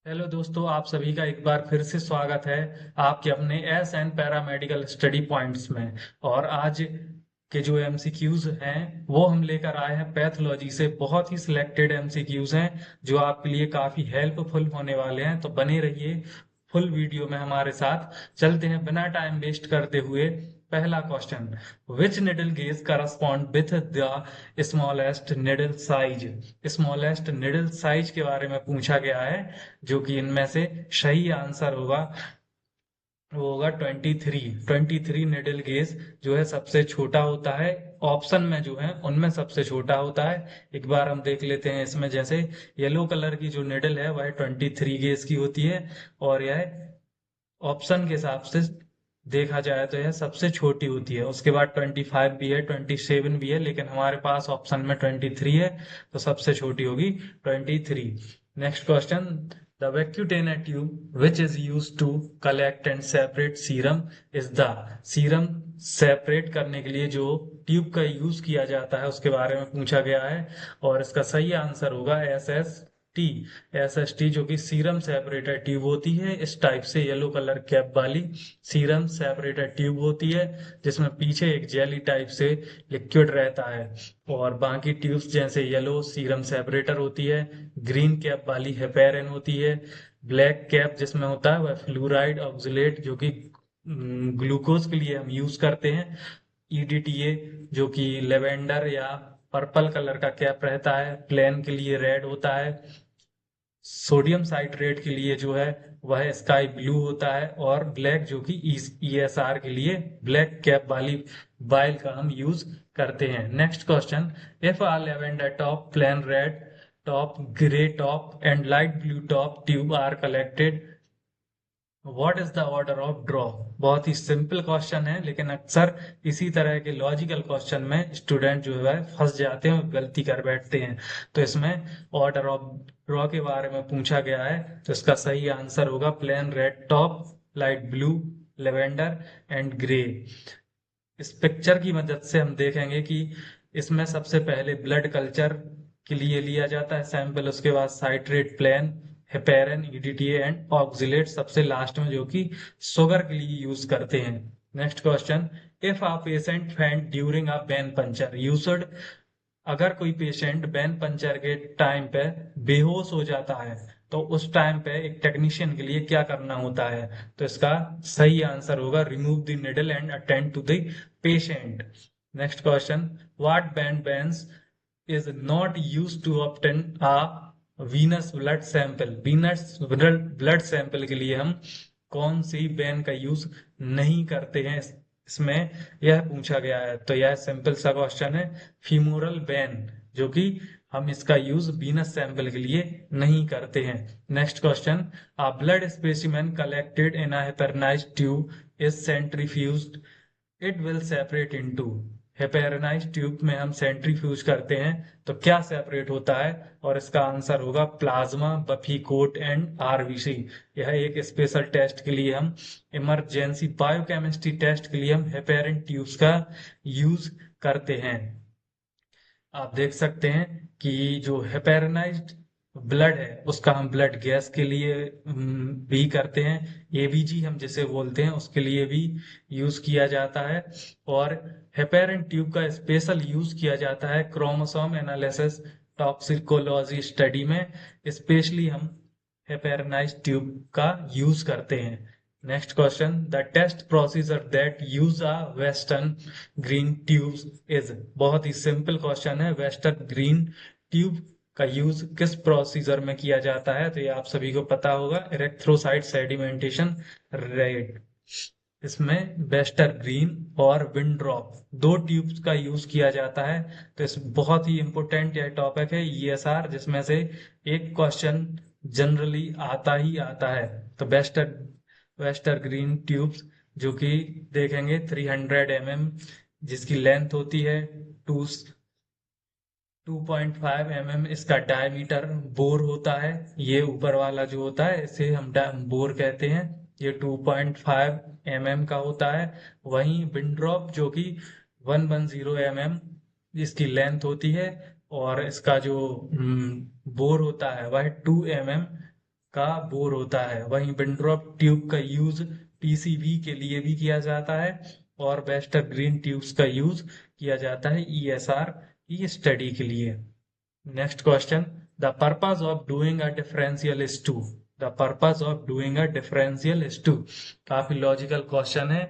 Hello दोस्तों, आप सभी का एक बार फिर से स्वागत है आपके अपने S and paramedical study points में। और आज के जो एमसीक्यूज हैं वो हम लेकर आए हैं पैथोलॉजी से। बहुत ही सिलेक्टेड एमसीक्यूज हैं जो आपके लिए काफी हेल्पफुल होने वाले हैं, तो बने रहिए फुल वीडियो में हमारे साथ। चलते हैं बिना टाइम वेस्ट करते हुए। पहला question, which needle gauge correspond with the smallest needle size. Smallest needle size के बारे में पूछा गया है, जो कि इनमें से सही आंसर होगा वो होगा 23। 23 निडल गेज जो है सबसे छोटा होता है। ऑप्शन में जो है उनमें सबसे छोटा होता है। एक बार हम देख लेते हैं इसमें, जैसे येलो कलर की जो निडल है वह 23 गेज की होती है, और यह ऑप्शन के हिसाब से देखा जाए तो यह सबसे छोटी होती है। उसके बाद 25 भी है, 27 भी है, लेकिन हमारे पास ऑप्शन में 23 है, तो सबसे छोटी होगी 23। Next question, the vacutainer tube which is use to collect and separate serum is the. Serum separate करने के लिए जो ट्यूब का यूज किया जाता है उसके बारे में पूछा गया है, और इसका सही आंसर होगा टी। टी जो कि सीरम सेपरेटर ट्यूब होती है। इस टाइप से येलो कलर कैप वाली सीरम सेपरेटर ट्यूब होती है, जिसमें पीछे एक जेली टाइप से लिक्विड रहता है। और बाकी ट्यूब्स जैसे येलो सीरम सेपरेटर होती है, ग्रीन कैप वाली हेपेरिन होती है, ब्लैक कैप जिसमें होता है वह फ्लूराइड ऑक्सलेट जो कि ग्लूकोज के लिए हम यूज करते हैं, ईडीटीए जो कि लेवेंडर या पर्पल कलर का कैप रहता है, प्लेन के लिए रेड होता है, सोडियम साइट्रेट के लिए जो है वह स्काई ब्लू होता है, और ब्लैक जो कि ईएसआर के लिए ब्लैक कैप वाली बाइल का हम यूज करते हैं। Next question, if a lavender top, plain red top, grey top and light blue top tube are collected, what is the order of draw. बहुत ही सिंपल क्वेश्चन है, लेकिन अक्सर इसी तरह के लॉजिकल क्वेश्चन में स्टूडेंट जो है फंस जाते हैं और गलती कर बैठते हैं। तो इसमें ऑर्डर ऑफ ड्रॉ के बारे में पूछा गया है, तो इसका सही आंसर होगा plain red top, light blue, lavender and grey. इस पिक्चर की मदद से हम देखेंगे कि इसमें सबसे पहले ब्लड कल्चर के लिए लिया जाता है सैंपल, उसके बाद citrate, plain, heparin, EDTA and oxalate सबसे लास्ट में, जो कि शुगर के लिए यूज करते हैं। Next question, if a patient faint during a vein puncture you should. अगर कोई पेशेंट वेन पंचर के टाइम पे बेहोश हो जाता है, तो उस टाइम पे एक टेक्नीशियन के लिए क्या करना होता है। तो इसका सही आंसर होगा remove the needle and attend to the patient. Next question, what band is not used to obtain a venous blood sample। venous blood sample के लिए हम कौन सी बैन का यूज नहीं करते हैं, इसमें यह पूछा गया है। तो यह सिंपल सा क्वेश्चन है, फीमोरल बैन, जो कि हम इसका यूज वीनस सैंपल के लिए नहीं करते हैं। Next question, a blood specimen collected in a heparinized tube is centrifuged, it will separate into। Heparinize tube में हम सेंट्रीफ्यूज करते हैं, तो क्या सेपरेट होता है, और इसका आंसर होगा प्लाज्मा, बफीकोट एंड आरबीसी। यह एक स्पेशल टेस्ट के लिए हम इमरजेंसी बायोकेमिस्ट्री टेस्ट के लिए हम हेपेरिन ट्यूब्स का यूज करते हैं। आप देख सकते हैं कि जो हेपेरानाइज्ड ब्लड है उसका हम ब्लड गैस के लिए भी करते हैं, एबीजी हम जिसे बोलते हैं उसके लिए भी यूज किया जाता है। और हेपेरिन ट्यूब का स्पेशल यूज किया जाता है क्रोमोसोम एनालिसिस टॉक्सिकोलॉजी स्टडी में, स्पेशली हम हेपेरानाइज्ड ट्यूब का यूज करते हैं। Next question, the test procedure that use a Westergren tubes is. बहुत ही सिंपल क्वेश्चन है, वेस्टर्न ग्रीन ट्यूब का यूज किस प्रोसीजर में किया जाता है, तो ये आप सभी को पता होगा, इरेक्थ्रोसाइट सेडिमेंटेशन रेट। इसमें वेस्टर ग्रीन और विंड्रॉप दो ट्यूब्स का यूज किया जाता है। तो इस बहुत ही इंपॉर्टेंट यह टॉपिक है ईएसआर, जिसमें से एक क्वेश्चन जनरली आता ही आता है। तो वेस्टर वेस्टर ग्रीन ट्यूब्स जो कि देखेंगे 300 mm, जिसकी लेंथ होती है 2.5 mm, इसका डायमीटर बोर होता है। ये ऊपर वाला जो होता है इसे हम बोर कहते हैं, ये 2.5 mm का होता है। वहीं विंड्रॉप जो कि 110 mm इसकी लेंथ होती है, और इसका जो बोर होता है वह 2 mm का बोर होता है। वहीं विंड्रॉप ट्यूब का यूज पीसीबी के लिए भी किया जाता है और वेस्टर ग्रीन ट्यूब्स का यूज किया जाता है ईएसआर की स्टडी के लिए। Next question, the purpose of doing a differential is to. The purpose of doing a differential is to, काफी लॉजिकल क्वेश्चन है,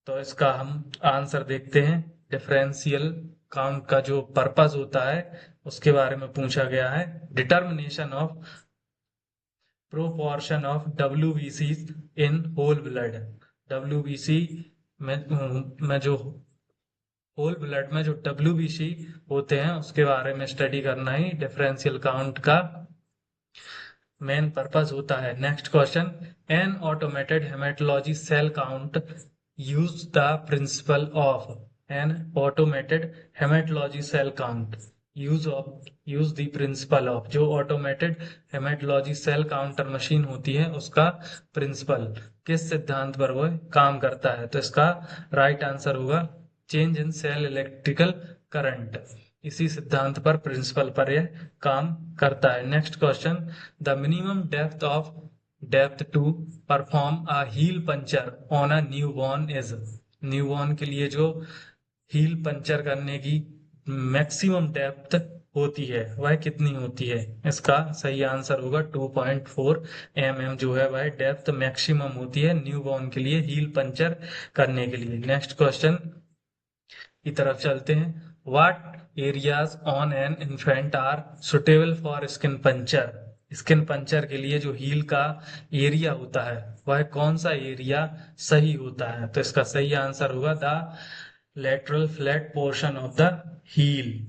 तो इसका हम आंसर देखते हैं। डिफरेंशियल काउंट का जो पर्पस होता है उसके बारे में पूछा गया है। Determination of proportion of WBC in whole blood. WBC में जो होल ब्लड में जो WBC होते हैं उसके बारे में स्टडी करना ही डिफरेंशियल काउंट का मेन पर्पस होता है। Next question, an automated hematology cell count use the principle of. An automated hematology cell count use the principle of. जो automated hematology cell counter machine होती है उसका प्रिंसिपल किस सिद्धांत पर वो काम करता है, तो इसका राइट आंसर होगा change in cell electrical current. इसी सिद्धांत पर, प्रिंसिपल पर यह काम करता है। Next question, the minimum depth to perform a heel puncture on a newborn is. Newborn के लिए जो हील पंचर करने की मैक्सिमम डेप्थ होती है वह कितनी होती है, इसका सही आंसर होगा 2.4 mm जो है वह डेप्थ मैक्सिमम होती है न्यूबॉर्न के लिए हील पंचर करने के लिए। नेक्स्ट क्वेश्चन की तरफ चलते हैं, what areas on an infant are suitable for skin puncture. Skin puncture के लिए जो हील का एरिया होता है वह कौन सा एरिया सही होता है, तो इसका सही आंसर होगा the lateral flat portion of the heel.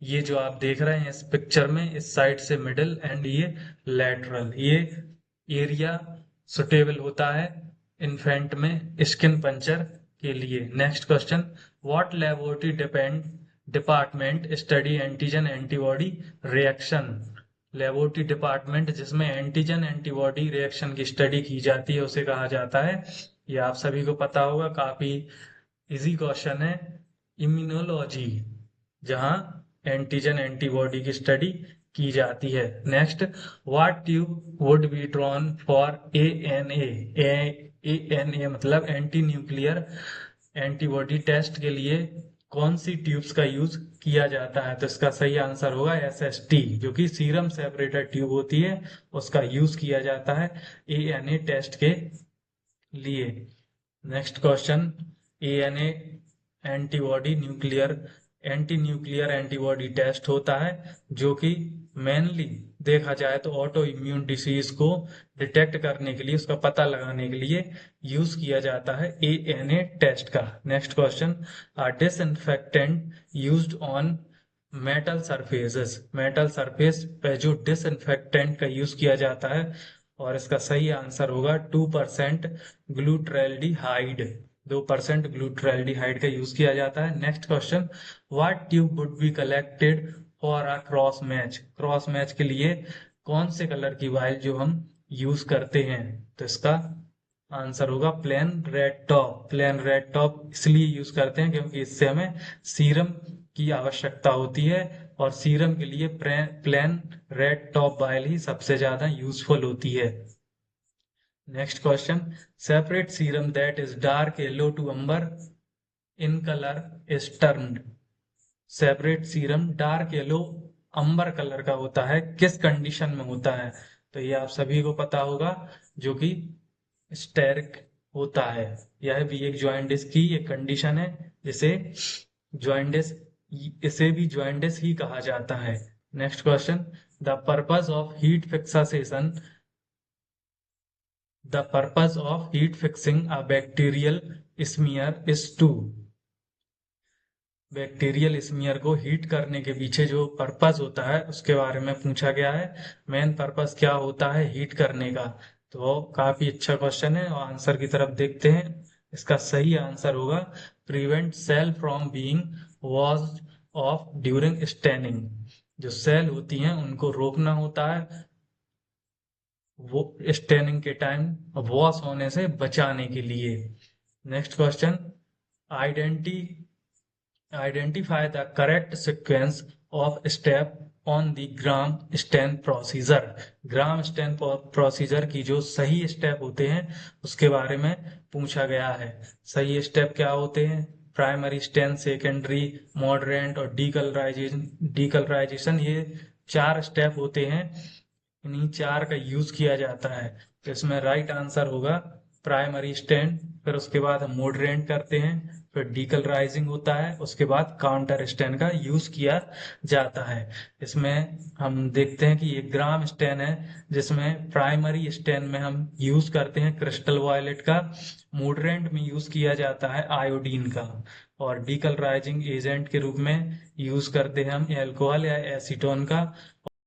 ये जो आप देख रहे हैं इस पिक्चर में, इस साइड से मिडिल एंड ये लेटरल, ये एरिया सुटेबल होता है इन्फेंट में स्किन पंचर के लिए। Next question, what laboratory department study antigen antibody reaction. Laboratory department जिसमें एंटीजन एंटीबॉडी रिएक्शन की स्टडी की जाती है उसे कहा जाता है, ये आप सभी को पता होगा, काफी इजी क्वेश्चन है, इम्यूनोलॉजी, जहां एंटीजन एंटीबॉडी की स्टडी की जाती है। Next, what tube would be drawn for ANA मतलब एंटी न्यूक्लियर एंटीबॉडी टेस्ट के लिए कौन सी ट्यूब्स का यूज किया जाता है, तो इसका सही आंसर होगा SST, जो कि सीरम सेपरेटर ट्यूब होती है उसका यूज किया जाता है ANA टेस्ट के लिए। Next question, ANA anti nuclear antibody test होता है जो कि मेनली देखा जाए तो ऑटो इम्यून डिसीज को डिटेक्ट करने के लिए, उसका पता लगाने के लिए यूज किया जाता है ANA टेस्ट का। Next question, disinfectant used on metal surfaces. Metal surface पे जो डिसइंफेक्टेंट का यूज किया जाता है और इसका सही आंसर होगा 2% ग्लूट्रेल्डिहाइड। 2% ग्लूट्रेल्डिहाइड का यूज किया जाता है। Next question, what tube would be collected for a cross match. Cross match के लिए कौन से कलर की वाइल जो हम यूज करते हैं, तो इसका आंसर होगा plain red top. Plain red top इसलिए यूज करते हैं क्योंकि इससे हमें सीरम की आवश्यकता होती है और सीरम के लिए प्लेन रेड टॉप वाइल ही सबसे ज्यादा यूजफुल होती है। Next question, separate serum that is dark yellow to amber in colour is termed. Separate serum dark yellow amber colour का होता है, किस कंडीशन में होता है, तो ये आप सभी को पता होगा, जो कि स्टेरिक होता है। यह भी एक जॉइंटिस की एक कंडीशन है जिसे जॉइंटिस, इसे भी जॉइंटिस ही कहा जाता है। Next question, the purpose of heat fixation the purpose of heat fixing a bacterial smear is to. Bacterial smear को हीट करने के पीछे जो पर्पस होता है उसके बारे में पूछा गया है। मेन पर्पस क्या होता है हीट करने का, तो काफी अच्छा क्वेश्चन है और आंसर की तरफ देखते हैं। इसका सही आंसर होगा prevent cell from being washed off during staining. जो सेल होती हैं उनको रोकना होता है वो स्टेनिंग के टाइम वॉश होने से बचाने के लिए। Next question, identify the correct sequence of step on the Gram stain procedure. Gram stain procedure की जो सही स्टेप होते हैं उसके बारे में पूछा गया है। सही स्टेप क्या होते हैं? प्राइमरी स्टेन, सेकेंडरी, मॉडरेंट और डीकलराइजेशन, ये 4 स्टेप होते हैं। इन्हीं 4 का यूज किया जाता है। तो इसमें राइट आंसर होगा प्राइमरी स्टेन। फिर उसके बाद हम मॉडरेंट करते हैं, फिर डीकलराइजिंग होता है, उसके बाद काउंटर स्टेन का यूज किया जाता है। इसमें हम देखते हैं कि ये ग्राम स्टेन है, जिसमें प्राइमरी स्टेन में हम यूज करते हैं क्रिस्टल वायलेट का, मॉडरेंट में यूज किया जाता है आयोडीन का, और डीकलराइजिंग एजेंट के रूप में यूज करते हैं हम अल्कोहल या एसीटोन का।